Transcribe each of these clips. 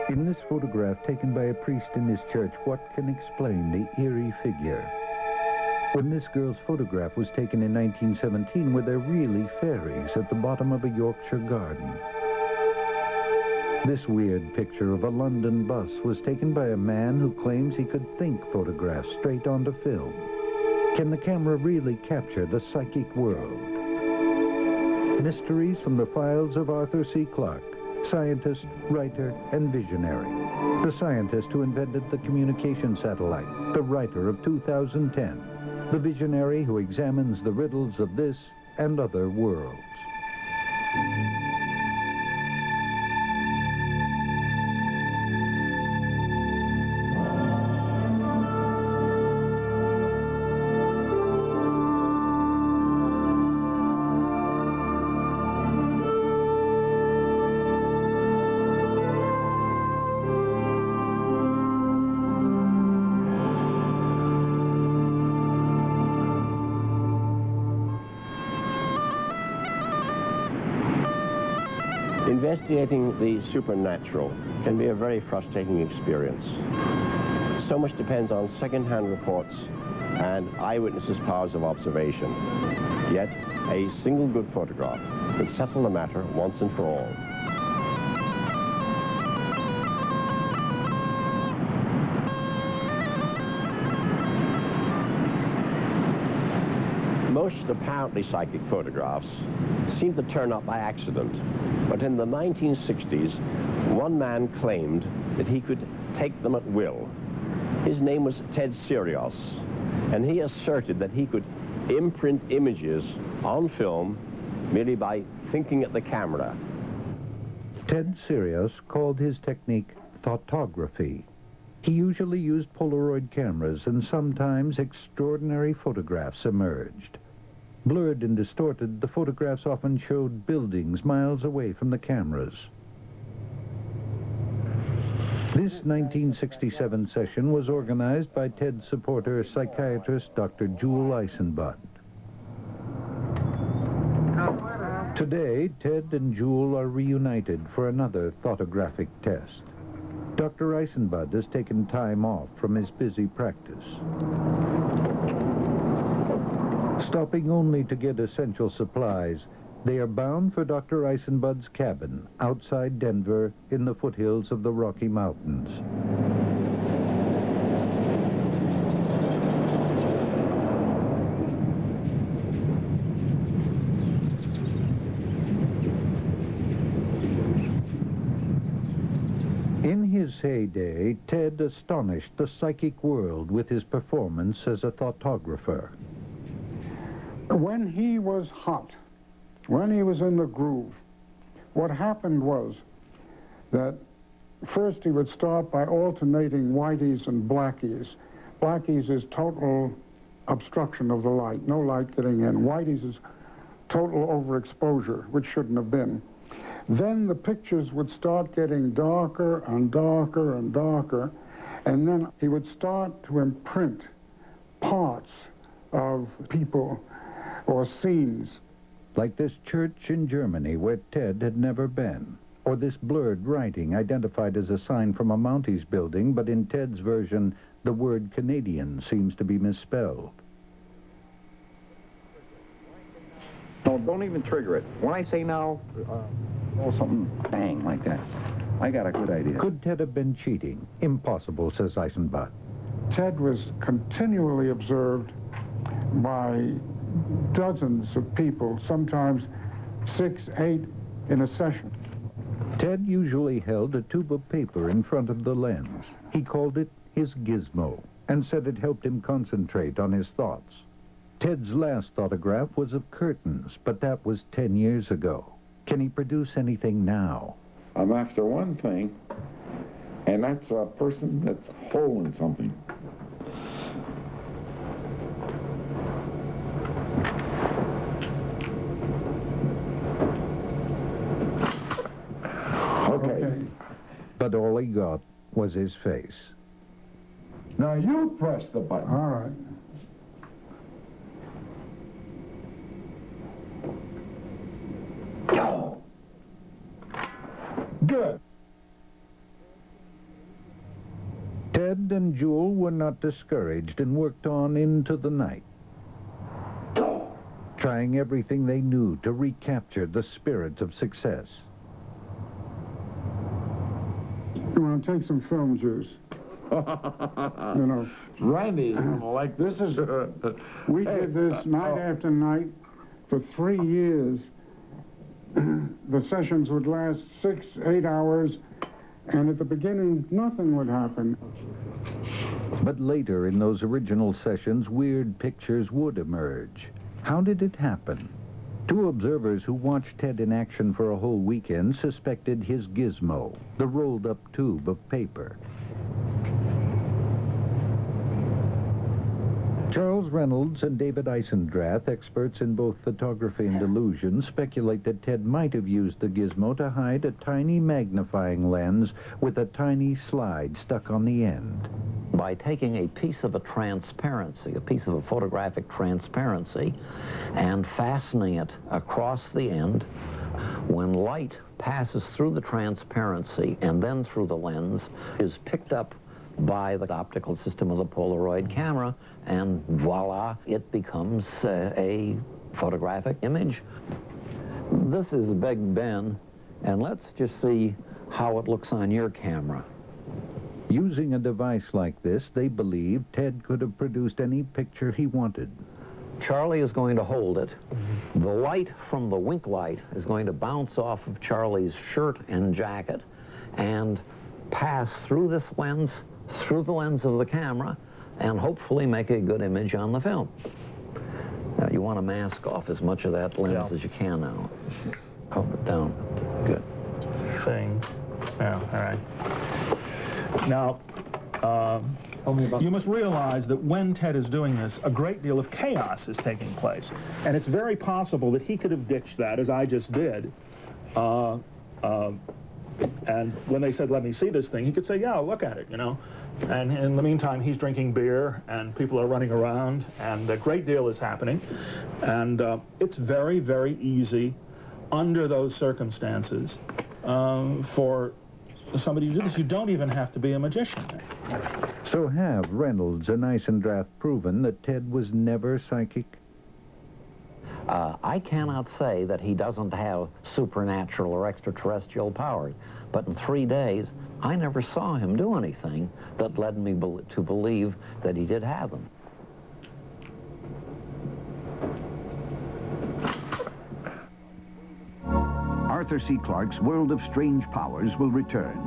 In this photograph taken by a priest in his church, what can explain the eerie figure? When this girl's photograph was taken in 1917, were there really fairies at the bottom of a Yorkshire garden? This weird picture of a London bus was taken by a man who claims he could think photographs straight onto film. Can the camera really capture the psychic world? Mysteries from the files of Arthur C. Clarke, scientist, writer, and visionary. The scientist who invented the communication satellite, the writer of 2010, the visionary who examines the riddles of this and other worlds. Investigating the supernatural can be a very frustrating experience. So much depends on second-hand reports and eyewitnesses' powers of observation. Yet, a single good photograph could settle the matter once and for all. Most apparently psychic photographs seem to turn up by accident. But in the 1960s, one man claimed that he could take them at will. His name was Ted Sirius, and he asserted that he could imprint images on film merely by thinking at the camera. Ted Sirius called his technique thoughtography. He usually used Polaroid cameras, and sometimes extraordinary photographs emerged. Blurred and distorted, the photographs often showed buildings miles away from the cameras. This 1967 session was organized by Ted's supporter, psychiatrist Dr. Jewel Eisenbud. Today, Ted and Jewel are reunited for another thoughtographic test. Dr. Eisenbud has taken time off from his busy practice. Stopping only to get essential supplies, they are bound for Dr. Eisenbud's cabin outside Denver in the foothills of the Rocky Mountains. In his heyday, Ted astonished the psychic world with his performance as a thoughtographer. When he was hot, when he was in the groove, what happened was that first he would start by alternating whiteys and blackies. Blackies is total obstruction of the light, no light getting in. Whiteys is total overexposure, which shouldn't have been. Then the pictures would start getting darker and darker and darker, and then he would start to imprint parts of people or scenes. Like this church in Germany where Ted had never been, or this blurred writing identified as a sign from a Mounties building, but in Ted's version, the word Canadian seems to be misspelled. No, don't even trigger it. When I say now, oh, something bang like that. I got a good idea. Could Ted have been cheating? Impossible, says Eisenbud. Ted was continually observed by dozens of people, sometimes 6, 8 in a session. Ted usually held a tube of paper in front of the lens. He called it his gizmo and said it helped him concentrate on his thoughts. Ted's last photograph was of curtains, but that was 10 years ago. Can he produce anything now? I'm after one thing, and that's a person that's holding something. Okay. But all he got was his face. Now you press the button. All right. Go. Good. Jewel were not discouraged and worked on into the night, trying everything they knew to recapture the spirit of success. You want to take some film juice? You know. Randy's gonna like this. We did this night after night for 3 years. The sessions would last 6, 8 hours, and at the beginning, nothing would happen. But later in those original sessions, weird pictures would emerge. How did it happen? Two observers who watched Ted in action for a whole weekend suspected his gizmo, the rolled-up tube of paper. Charles Reynolds and David Eisendrath, experts in both photography and illusion, speculate that Ted might have used the gizmo to hide a tiny magnifying lens with a tiny slide stuck on the end. By taking a piece of a transparency, a piece of a photographic transparency, and fastening it across the end, when light passes through the transparency and then through the lens, is picked up by the optical system of the Polaroid camera, and voila, it becomes a photographic image. This is Big Ben, and let's just see how it looks on your camera. Using a device like this, they believe Ted could have produced any picture he wanted. Charlie is going to hold it. The light from the wink light is going to bounce off of Charlie's shirt and jacket and pass through this lens, through the lens of the camera, and hopefully make a good image on the film. Now, you want to mask off as much of that lens as you can now. Hold it down. Good. Thing. Yeah, all right. Now, you must realize that when Ted is doing this, a great deal of chaos is taking place. And it's very possible that he could have ditched that, as I just did. And when they said, let me see this thing, he could say, yeah, look at it, you know. And in the meantime, he's drinking beer, and people are running around, and a great deal is happening. And it's very, very easy, under those circumstances, for somebody to do this. You don't even have to be a magician. So have Reynolds and Eisendrath proven that Ted was never psychic? I cannot say that he doesn't have supernatural or extraterrestrial powers, but in 3 days, I never saw him do anything that led me to believe that he did have them. Arthur C. Clarke's World of Strange Powers will return.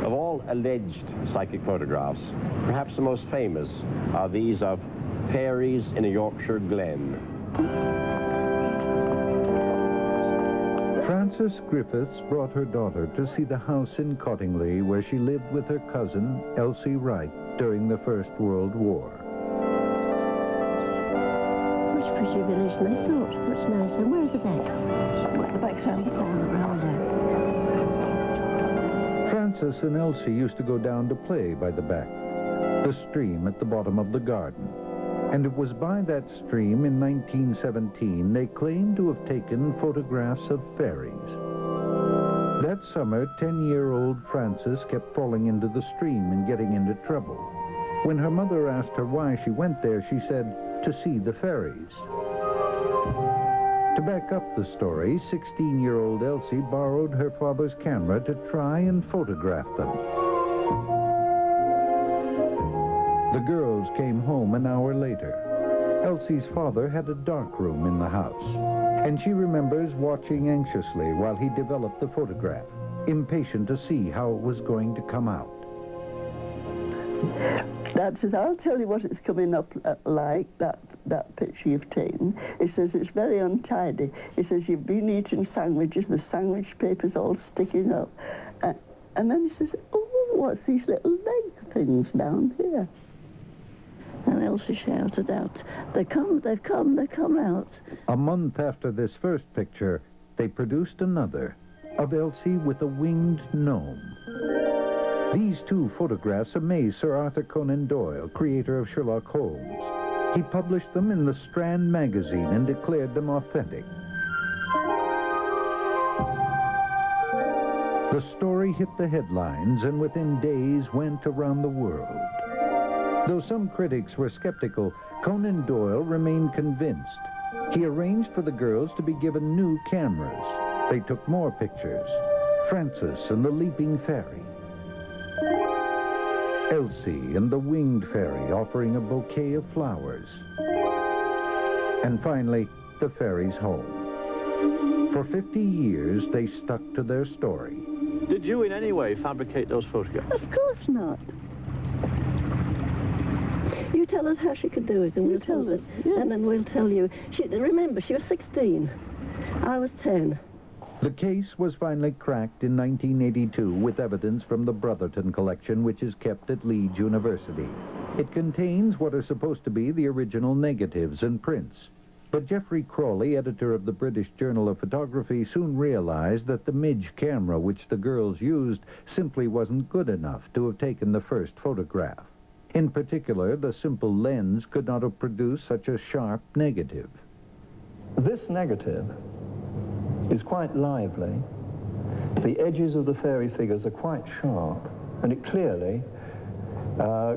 Of all alleged psychic photographs, perhaps the most famous are these of Fairies in a Yorkshire glen. Frances Griffiths brought her daughter to see the house in Cottingley where she lived with her cousin, Elsie Wright, during the First World War. Much prettier village than I thought. Much nicer. Where's the back? Well, the back's around the corner, around there. Frances and Elsie used to go down to play by the back, the stream at the bottom of the garden. And it was by that stream in 1917 they claimed to have taken photographs of fairies. That summer, 10-year-old Frances kept falling into the stream and getting into trouble. When her mother asked her why she went there, she said, to see the fairies. To back up the story, 16-year-old Elsie borrowed her father's camera to try and photograph them. The girls came home an hour later. Elsie's father had a dark room in the house, and she remembers watching anxiously while he developed the photograph, impatient to see how it was going to come out. Dad says, I'll tell you what it's coming up like, that picture you've taken. He says, it's very untidy. He says, you've been eating sandwiches, the sandwich paper's all sticking up. And then he says, oh, what's these little leg things down here? And Elsie shouted out, they've come out. A month after this first picture, they produced another, of Elsie with a winged gnome. These two photographs amazed Sir Arthur Conan Doyle, creator of Sherlock Holmes. He published them in the Strand magazine and declared them authentic. The story hit the headlines and within days went around the world. Though some critics were skeptical, Conan Doyle remained convinced. He arranged for the girls to be given new cameras. They took more pictures. Frances and the leaping fairy. Elsie and the winged fairy offering a bouquet of flowers. And finally, the fairy's home. For 50 years, they stuck to their story. Did you in any way fabricate those photographs? Of course not. You tell us how she could do it, and we'll tell us. Yeah. And then we'll tell you. Remember, she was 16. I was 10. The case was finally cracked in 1982 with evidence from the Brotherton collection, which is kept at Leeds University. It contains what are supposed to be the original negatives and prints. But Geoffrey Crawley, editor of the British Journal of Photography, soon realized that the Midge camera which the girls used simply wasn't good enough to have taken the first photograph. In particular, the simple lens could not have produced such a sharp negative. This negative is quite lively. The edges of the fairy figures are quite sharp, and it clearly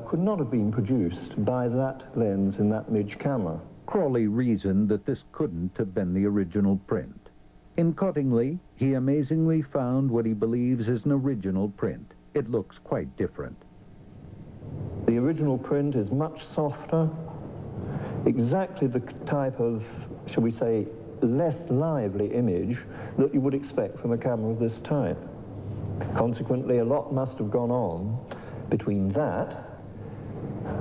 could not have been produced by that lens in that Midge camera. Crawley reasoned that this couldn't have been the original print. In Cottingley, he amazingly found what he believes is an original print. It looks quite different. The original print is much softer, exactly the type of, shall we say, less lively image that you would expect from a camera of this type. Consequently, a lot must have gone on between that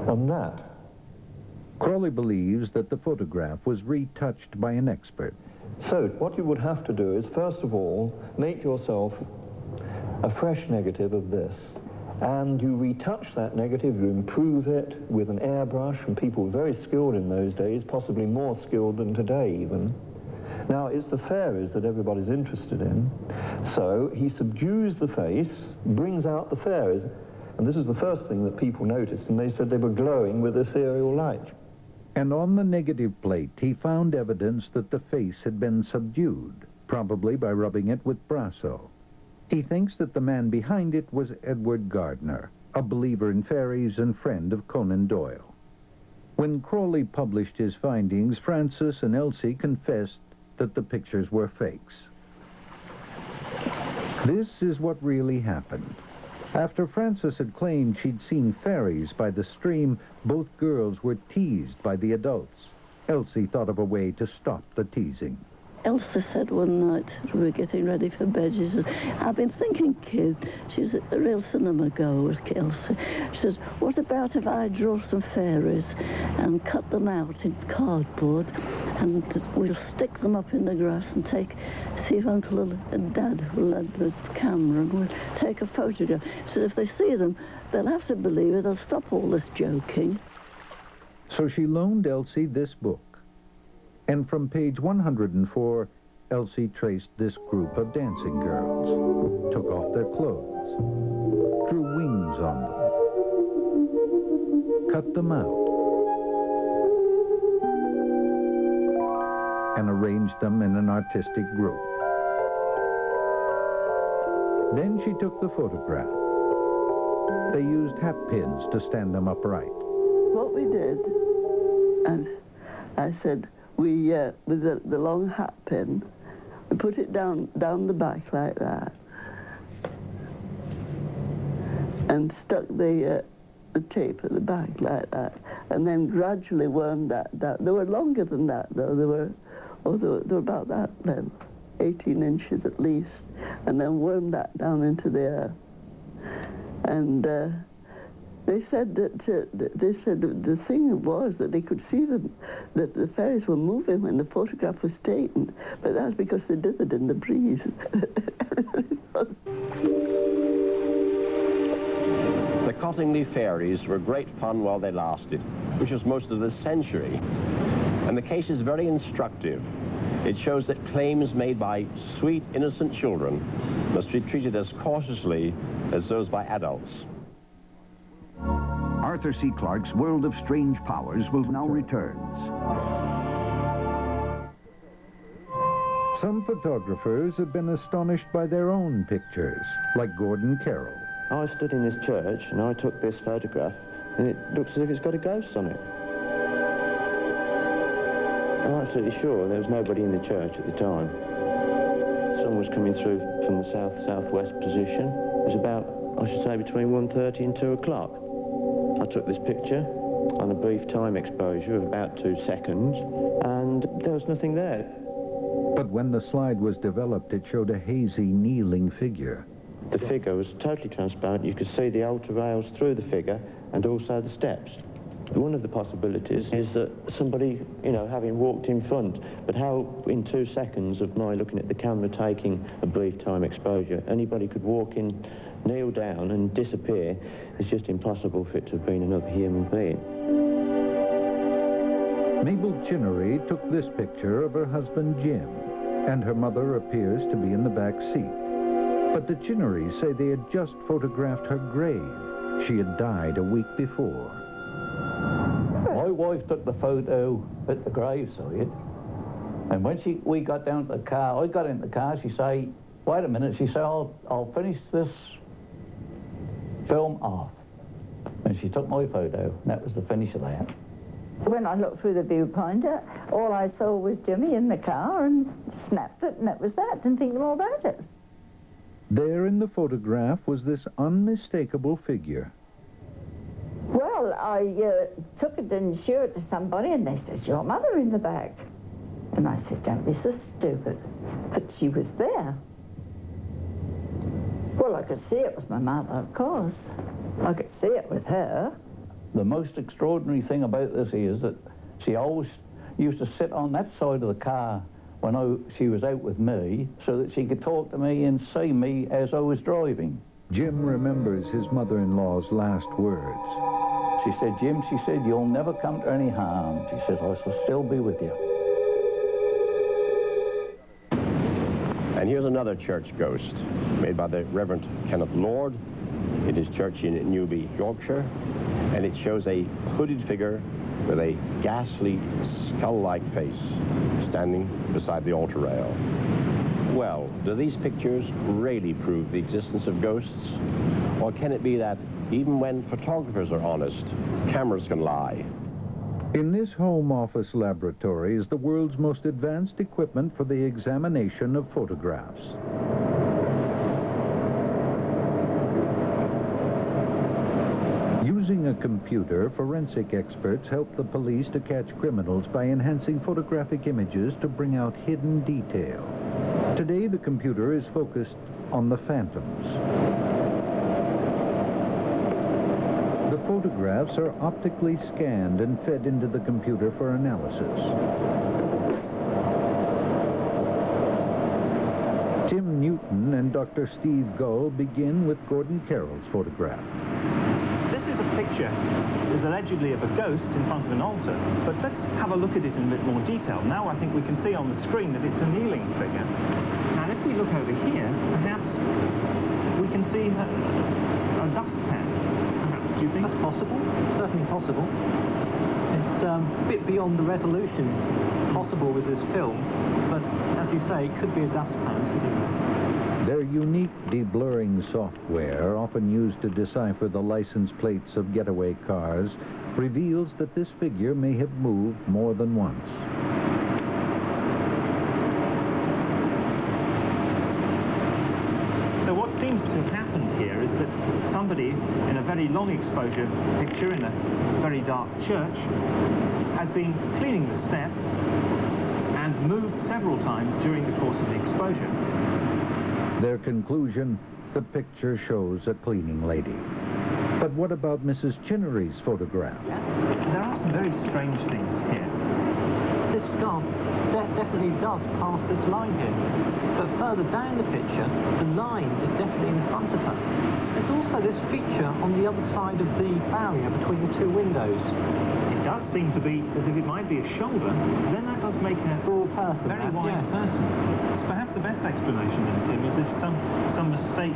and that. Crawley believes that the photograph was retouched by an expert. So, what you would have to do is, first of all, make yourself a fresh negative of this. And you retouch that negative, you improve it with an airbrush, and people were very skilled in those days, possibly more skilled than today even. Now, it's the fairies that everybody's interested in, so he subdues the face, brings out the fairies, and this is the first thing that people noticed, and they said they were glowing with ethereal light. And on the negative plate, he found evidence that the face had been subdued, probably by rubbing it with Brasso. He thinks that the man behind it was Edward Gardner, a believer in fairies and friend of Conan Doyle. When Crawley published his findings, Frances and Elsie confessed that the pictures were fakes. This is what really happened. After Frances had claimed she'd seen fairies by the stream, both girls were teased by the adults. Elsie thought of a way to stop the teasing. Elsa said one night, we were getting ready for bed, she said, I've been thinking, kid, she's a real cinema goer, Elsa. She says, what about if I draw some fairies and cut them out in cardboard and we'll stick them up in the grass and see if Uncle and Dad will have the camera and we'll take a photograph. She said, if they see them, they'll have to believe it, they'll stop all this joking. So she loaned Elsie this book. And from page 104, Elsie traced this group of dancing girls, took off their clothes, drew wings on them, cut them out, and arranged them in an artistic group. Then she took the photograph. They used hat pins to stand them upright. What we did, and I said, with the long hat pin, we put it down the back like that, and stuck the tape at the back like that, and then gradually wormed that down. They were longer than that, though. They were about that length, 18 inches at least, and then wormed that down into the earth. And they said that the thing was that they could see that the fairies were moving when the photograph was taken, but that's because they did it in the breeze. The Cottingley fairies were great fun while they lasted, which was most of this century. And the case is very instructive. It shows that claims made by sweet, innocent children must be treated as cautiously as those by adults. Arthur C. Clarke's World of Strange Powers will now returns. Some photographers have been astonished by their own pictures, like Gordon Carroll. I stood in this church and I took this photograph and it looks as if it's got a ghost on it. I'm absolutely sure there was nobody in the church at the time. Sun was coming through from the south-southwest position. It was about, I should say, between 1:30 and 2 o'clock. I took this picture on a brief time exposure of about 2 seconds and there was nothing there. But when the slide was developed, it showed a hazy, kneeling figure. The figure was totally transparent. You could see the altar rails through the figure and also the steps. One of the possibilities is that somebody, you know, having walked in front, but how in 2 seconds of my looking at the camera taking a brief time exposure, anybody could walk in, kneel down and disappear. It's just impossible for it to have been another human being. Mabel Chinnery took this picture of her husband Jim, and her mother appears to be in the back seat. But the Chinnerys say they had just photographed her grave. She had died a week before. My wife took the photo at the graveside, and when we got down to the car, I got in the car, she said, wait a minute, she said, I'll finish this film off. And she took my photo, and that was the finish of that. When I looked through the viewfinder, all I saw was Jimmy in the car and snapped it, and that was that. Didn't think more about it. There in the photograph was this unmistakable figure. Well, I took it and showed it to somebody, and they said, your mother in the back. And I said, don't be so stupid. But she was there. Well, I could see it was my mother, of course. I could see it was her. The most extraordinary thing about this is that she always used to sit on that side of the car when she was out with me so that she could talk to me and see me as I was driving. Jim remembers his mother-in-law's last words. She said, Jim, she said, you'll never come to any harm. She said, I shall still be with you. And here's another church ghost made by the Reverend Kenneth Lord in his church in Newby, Yorkshire. And it shows a hooded figure with a ghastly, skull-like face standing beside the altar rail. Well, do these pictures really prove the existence of ghosts? Or can it be that even when photographers are honest, cameras can lie? In this home office laboratory is the world's most advanced equipment for the examination of photographs. Using a computer, forensic experts help the police to catch criminals by enhancing photographic images to bring out hidden detail. Today, the computer is focused on the phantoms. The photographs are optically scanned and fed into the computer for analysis. Tim Newton and Dr. Steve Gull begin with Gordon Carroll's photograph. This is a picture, is allegedly of a ghost in front of an altar, but let's have a look at it in a bit more detail. Now I think we can see on the screen that it's a kneeling figure. And if we look over here, perhaps we can see a dustpan. Perhaps, do you think that's possible? Certainly possible. It's a bit beyond the resolution possible with this film, but as you say, it could be a dustpan sitting there. Their unique deblurring software, often used to decipher the license plates of getaway cars, reveals that this figure may have moved more than once. So what seems to have happened here is that somebody in a very long exposure picture in a very dark church has been cleaning the step and moved several times during the course of the exposure. Their conclusion, the picture shows a cleaning lady. But what about Mrs. Chinnery's photograph? There are some very strange things here. This scarf definitely does pass this line here, but further down the picture, the line is definitely in front of her. There's also this feature on the other side of the barrier between the two windows. It does seem to be as if it might be a shoulder, then that does make her a person, very wide person. So perhaps the best explanation then, Tim, is if some mistake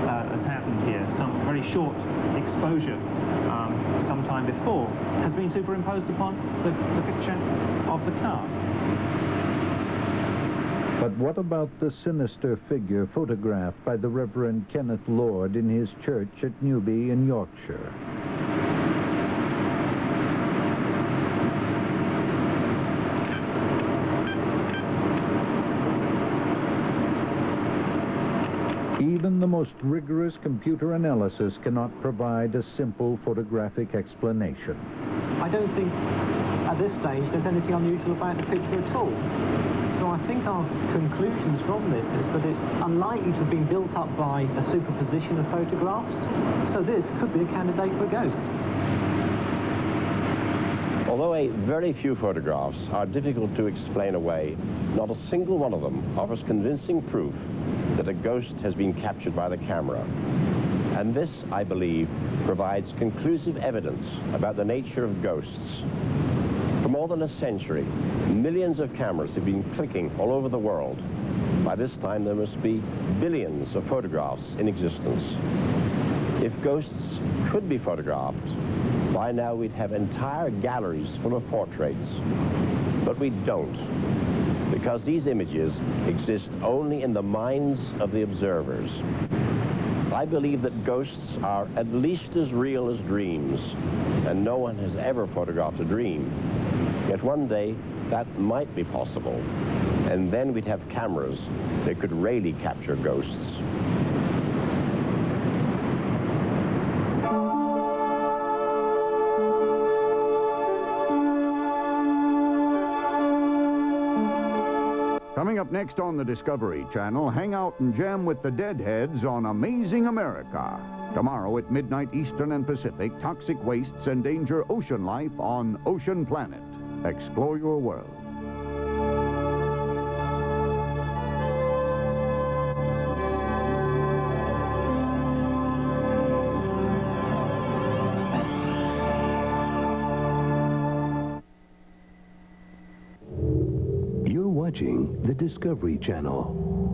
has happened here, some very short exposure sometime before has been superimposed upon the picture of the car. But what about the sinister figure photographed by the Reverend Kenneth Lord in his church at Newby in Yorkshire? Even the most rigorous computer analysis cannot provide a simple photographic explanation. I don't think at this stage there's anything unusual about the picture at all. So I think our conclusions from this is that it's unlikely to have been built up by a superposition of photographs. So this could be a candidate for a ghost. Although a very few photographs are difficult to explain away, not a single one of them offers convincing proof that a ghost has been captured by the camera. And this, I believe, provides conclusive evidence about the nature of ghosts. For more than a century, millions of cameras have been clicking all over the world. By this time, there must be billions of photographs in existence. If ghosts could be photographed, by now we'd have entire galleries full of portraits. But we don't, because these images exist only in the minds of the observers. I believe that ghosts are at least as real as dreams, and no one has ever photographed a dream. Yet one day, that might be possible, and then we'd have cameras that could really capture ghosts. Coming up next on the Discovery Channel, hang out and jam with the Deadheads on Amazing America. Tomorrow at midnight Eastern and Pacific, toxic wastes endanger ocean life on Ocean Planet. Explore your world. You're watching the Discovery Channel.